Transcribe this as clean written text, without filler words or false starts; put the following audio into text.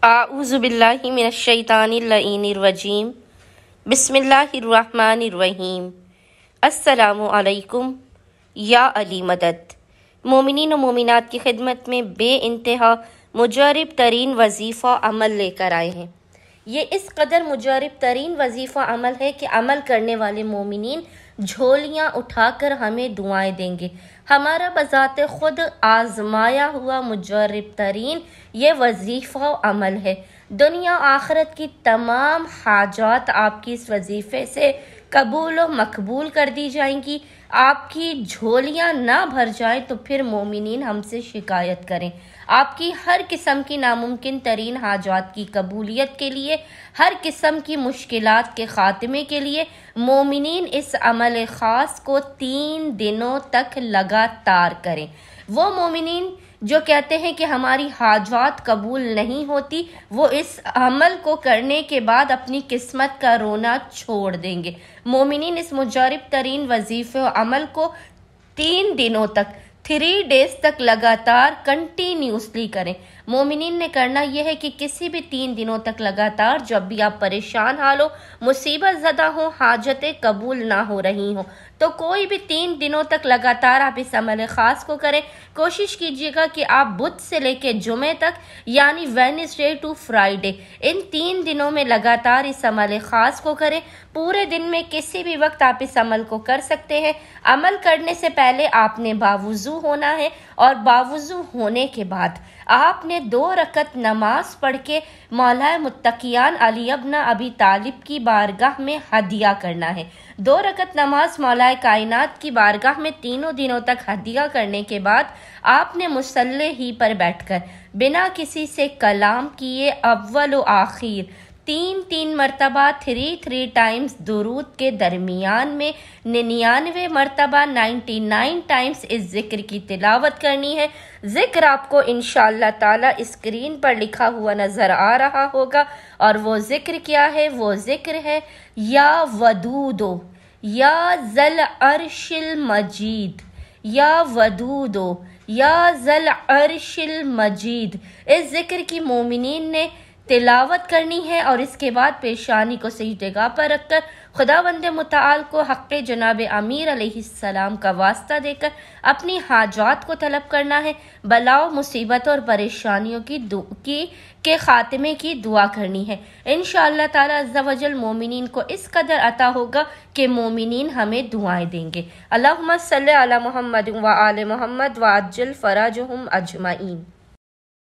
आऊज़ुबिल्लाहि मिनश्शैतानिर्रजीम बिस्मिल्लाहिर्रहमानिर्रहीम। अस्सलामु अलैकुम या अली मदद। मोमिनीन व मोमिनात की खिदमत में बे इंतहा मुजरब तरीन वजीफ़ा अमल लेकर आए हैं। ये इस कदर मुजरब तरीन वजीफ़ा अमल है कि अमल करने वाले मोमिनीन झोलियाँ उठाकर हमें दुआएं देंगे। हमारा बज़ाते खुद आजमाया हुआ मुजरब तरीन ये वजीफ़ा अमल है। दुनिया आखिरत की तमाम हाजात आपकी इस वजीफ़े से कबूल व मकबूल कर दी जाएंगी। आपकी झोलियाँ ना भर जाएं तो फिर मोमिनीन हमसे शिकायत करें। आपकी हर किस्म की नामुमकिन तरीन हाजात की कबूलियत के लिए, हर किस्म की मुश्किलात के ख़ात्मे के लिए मोमिनीन इस अमल ख़ास को 3 दिनों तक लगातार करें। वो मोमिनीन जो कहते हैं कि हमारी हाजात कबूल नहीं होती, वो इस अमल को करने के बाद अपनी किस्मत का रोना छोड़ देंगे। मोमिनीन इस मुजरब तरीन वजीफ़े अमल को 3 दिनों तक 3 डेज तक लगातार कंटिन्यूसली करें। मोमिनीन ने करना यह है कि किसी भी 3 दिनों तक लगातार, जब भी आप परेशान हाल हो, मुसीबत ज़दा हो, हाजतें कबूल ना हो रही हो, तो कोई भी 3 दिनों तक लगातार आप इस अमल ख़ास को करें। कोशिश कीजिएगा कि आप बुध से लेकर जुमे तक, यानी वेडनेसडे टू फ्राइडे, इन 3 दिनों में लगातार इस अमल ख़ास को करें। पूरे दिन में किसी भी वक्त आप इस अमल को कर सकते हैं। अमल करने से पहले आपने बावुज़ू होना है और बावुज़ू होने के बाद आपने 2 रकत नमाज पढ़ के मौला मुत्तकियान अली इब्न अबी तालिब की बारगाह में हदिया करना है। 2 रकत नमाज मौला कायनात की बारगाह में तीनों दिनों तक हदिया करने के बाद आपने मुसल्ले ही पर बैठकर बिना किसी से कलाम किए अव्वल व आखिर 3 मरतबा 3 टाइम्स दुरूद के दरमियान में 99 मरतबा 99 टाइम्स इस जिक्र की तिलावत करनी है। जिक्र आपको इंशाअल्लाह ताला स्क्रीन पर लिखा हुआ नजर आ रहा होगा। और वो जिक्र क्या है? वो जिक्र है या वदूदो या ज़ल अर्शिल मजीद, या वदूदो या ज़ल अर्शिल मजीद। इस जिक्र की मोमिनीन ने तिलावत करनी है और इसके बाद पेशानी को सजदेगाह पर रखकर खुदावंद मुताल को हक़ जनाब अमीर अलैहिस्सलाम का वास्ता देकर अपनी हाजात को तलब करना है। बलाओ, मुसीबत और परेशानियों के खात्मे की दुआ करनी है। इंशाअल्लाह ताला अज़्ज़ा वजल मोमिनीन को इस कदर अता होगा कि मोमिनीन हमें दुआएं देंगे। अल्लाहुम्मा सल्लि अला मुहम्मद व आले मुहम्मद व अज्जल फराजहुम अजमाइन।